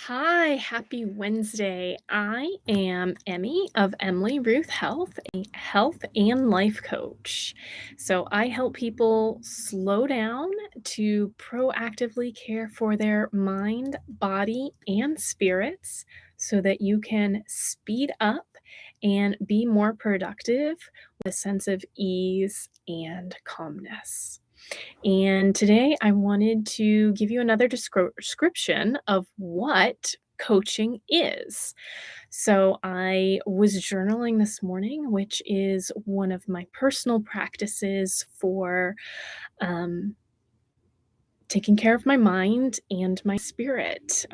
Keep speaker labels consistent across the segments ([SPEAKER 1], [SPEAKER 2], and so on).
[SPEAKER 1] Hi, happy Wednesday. I am Emmy of Emily Ruth Health, a health and life coach. So I help people slow down to proactively care for their mind, body, and spirits so that you can speed up and be more productive with a sense of ease and calmness. And today I wanted to give you another description of what coaching is. So I was journaling this morning, which is one of my personal practices for um, taking care of my mind and my spirit.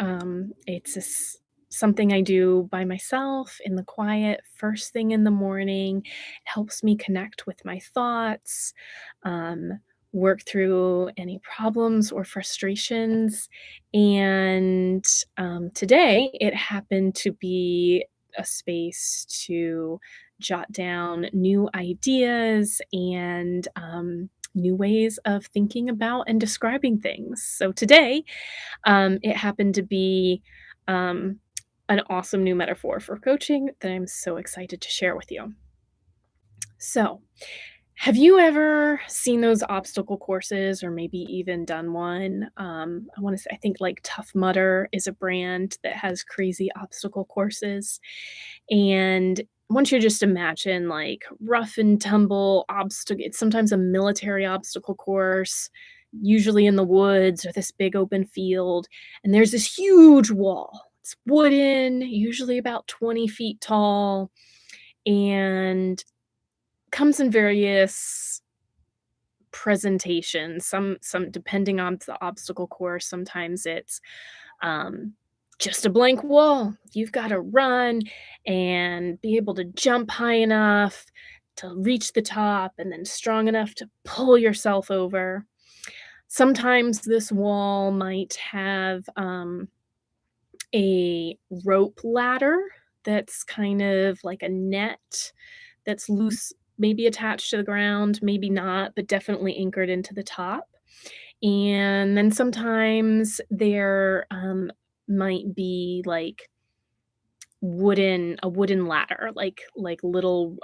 [SPEAKER 1] Something I do by myself in the quiet, first thing in the morning. It helps me connect with my thoughts, um, work through any problems or frustrations. And today, it happened to be a space to jot down new ideas and new ways of thinking about and describing things. So today, it happened to be um, an awesome new metaphor for coaching that I'm so excited to share with you. So, have you ever seen those obstacle courses or maybe even done one? I want to say, I think like Tough Mudder is a brand that has crazy obstacle courses. And I want you to just imagine like rough and tumble obstacle. It's sometimes a military obstacle course, usually in the woods or this big open field. And there's this huge wall. It's wooden, usually about 20 feet tall, and comes in various presentations. Some depending on the obstacle course, sometimes it's um, just a blank wall. You've got to run and be able to jump high enough to reach the top and then strong enough to pull yourself over. Sometimes this wall might have a rope ladder that's kind of like a net that's loose, maybe attached to the ground, maybe not, but definitely anchored into the top. And then sometimes there might be like a wooden ladder, like little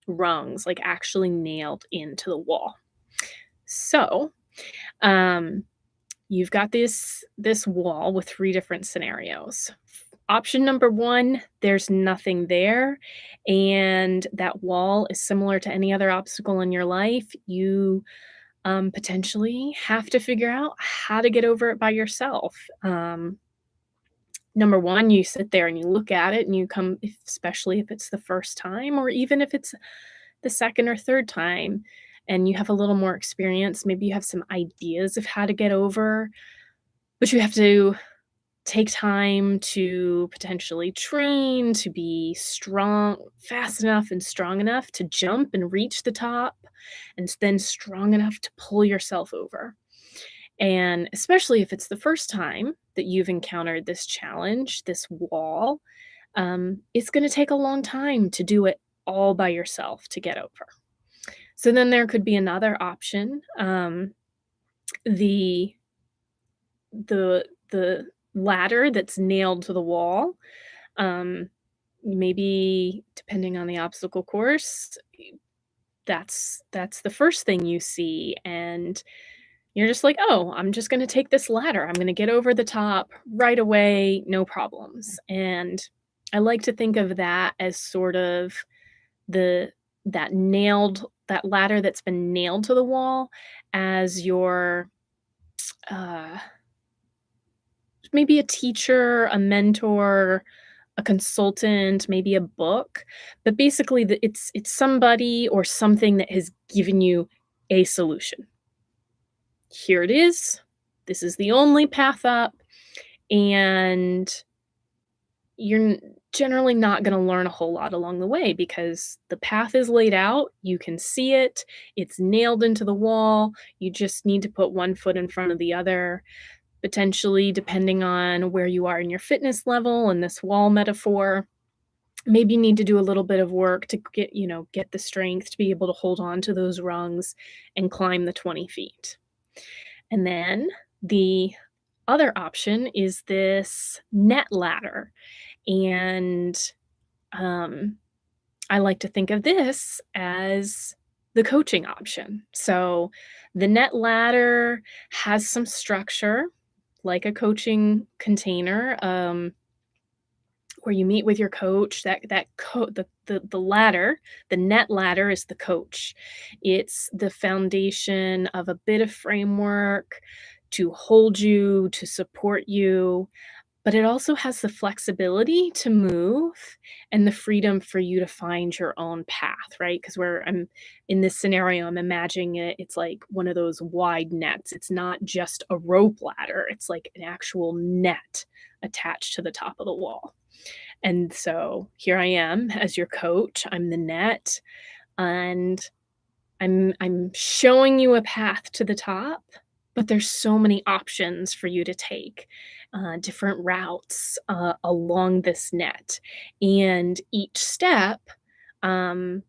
[SPEAKER 1] rungs, like actually nailed into the wall. So um, you've got this wall with three different scenarios. Option number one, there's nothing there, and that wall is similar to any other obstacle in your life. You potentially have to figure out how to get over it by yourself. Number one, you sit there and you look at it and especially if it's the first time, or even if it's the second or third time, and you have a little more experience, maybe you have some ideas of how to get over, but you have to take time to potentially train to be strong, fast enough and strong enough to jump and reach the top, and then strong enough to pull yourself over. And especially if it's the first time that you've encountered this challenge, this wall, it's going to take a long time to do it all by yourself to get over. So then there could be another option. The the ladder that's nailed to the wall, um, maybe depending on the obstacle course, that's the first thing you see, and you're just like, "Oh, I'm just gonna take this ladder. I'm gonna get over the top right away, no problems." And I like to think of that as sort of the that ladder that's been nailed to the wall as your, uh maybe a teacher, a mentor, a consultant, maybe a book, but basically it's somebody or something that has given you a solution. Here it is. This is the only path up, and you're generally not going to learn a whole lot along the way because the path is laid out. You can see it. It's nailed into the wall. You just need to put one foot in front of the other. Potentially, depending on where you are in your fitness level and this wall metaphor, maybe you need to do a little bit of work to get the strength to be able to hold on to those rungs and climb the 20 feet. And then the other option is this net ladder, and, um, I like to think of this as the coaching option. So, the net ladder has some structure like a coaching container, where you meet with your coach. The ladder, the net ladder is the coach. It's the foundation of a bit of framework to hold you, to support you, but it also has the flexibility to move and the freedom for you to find your own path, right? Because where I'm in this scenario, I'm imagining it's like one of those wide nets. It's not just a rope ladder, it's like an actual net attached to the top of the wall. And so here I am as your coach. I'm the net, and I'm showing you a path to the top, but there's so many options for you to take, different routes, along this net, and each step, um,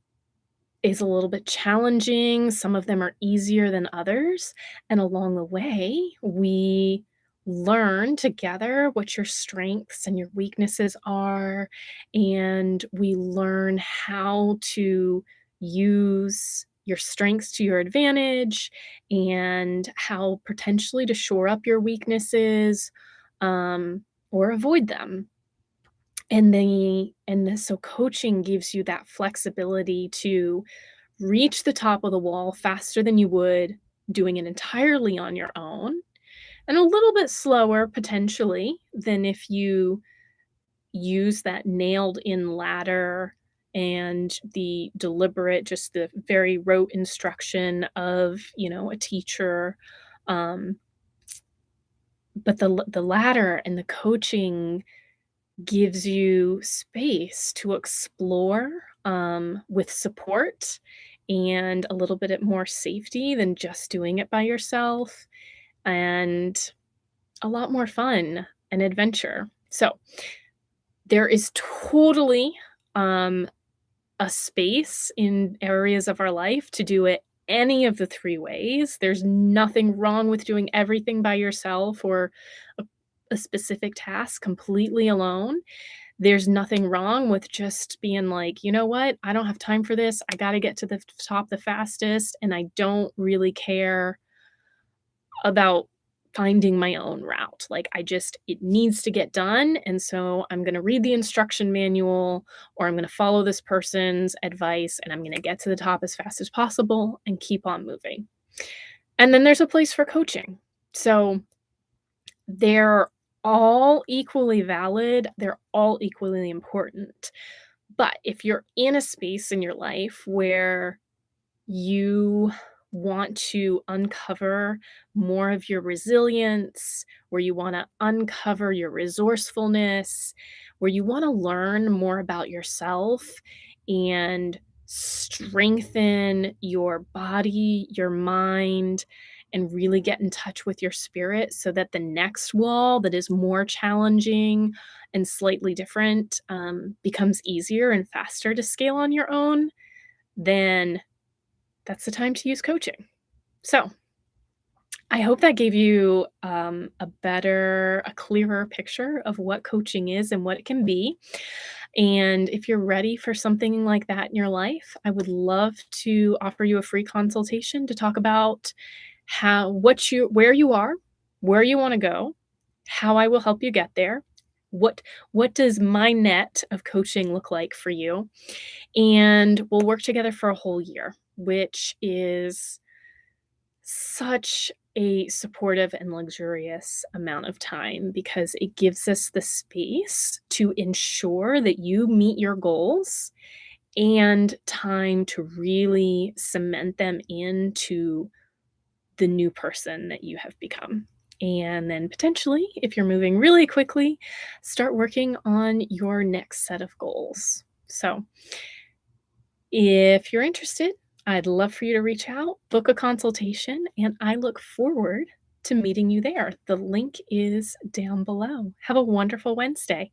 [SPEAKER 1] is a little bit challenging. Some of them are easier than others, and along the way, we learn together what your strengths and your weaknesses are, and we learn how to use your strengths to your advantage and how potentially to shore up your weaknesses, or avoid them. So coaching gives you that flexibility to reach the top of the wall faster than you would doing it entirely on your own, and a little bit slower potentially than if you use that nailed in ladder and the deliberate, just the very rote instruction of, a teacher. Um, but the ladder and the coaching gives you space to explore, with support and a little bit more safety than just doing it by yourself, and a lot more fun and adventure. So, there is totally, um, a space in areas of our life to do it any of the 3 ways. There's nothing wrong with doing everything by yourself or a a specific task completely alone. There's nothing wrong with just being like, "You know what? I don't have time for this. I gotta get to the top the fastest, and I don't really care about finding my own route. Like, it needs to get done, and so I'm gonna read the instruction manual, or I'm gonna follow this person's advice, and I'm gonna get to the top as fast as possible and keep on moving." And then there's a place for coaching. So, they're all equally valid, they're all equally important. But if you're in a space in your life where you want to uncover more of your resilience, where you want to uncover your resourcefulness, where you want to learn more about yourself and strengthen your body, your mind, and really get in touch with your spirit so that the next wall that is more challenging and slightly different, becomes easier and faster to scale on your own, then that's the time to use coaching. So, I hope that gave you, a clearer picture of what coaching is and what it can be. And if you're ready for something like that in your life, I would love to offer you a free consultation to talk about where you are, where you want to go, how I will help you get there. What what does my net of coaching look like for you? And we'll work together for a whole year, which is such a supportive and luxurious amount of time because it gives us the space to ensure that you meet your goals and time to really cement them into the new person that you have become. And then potentially, if you're moving really quickly, start working on your next set of goals. So, if you're interested, I'd love for you to reach out, book a consultation, and I look forward to meeting you there. The link is down below. Have a wonderful Wednesday.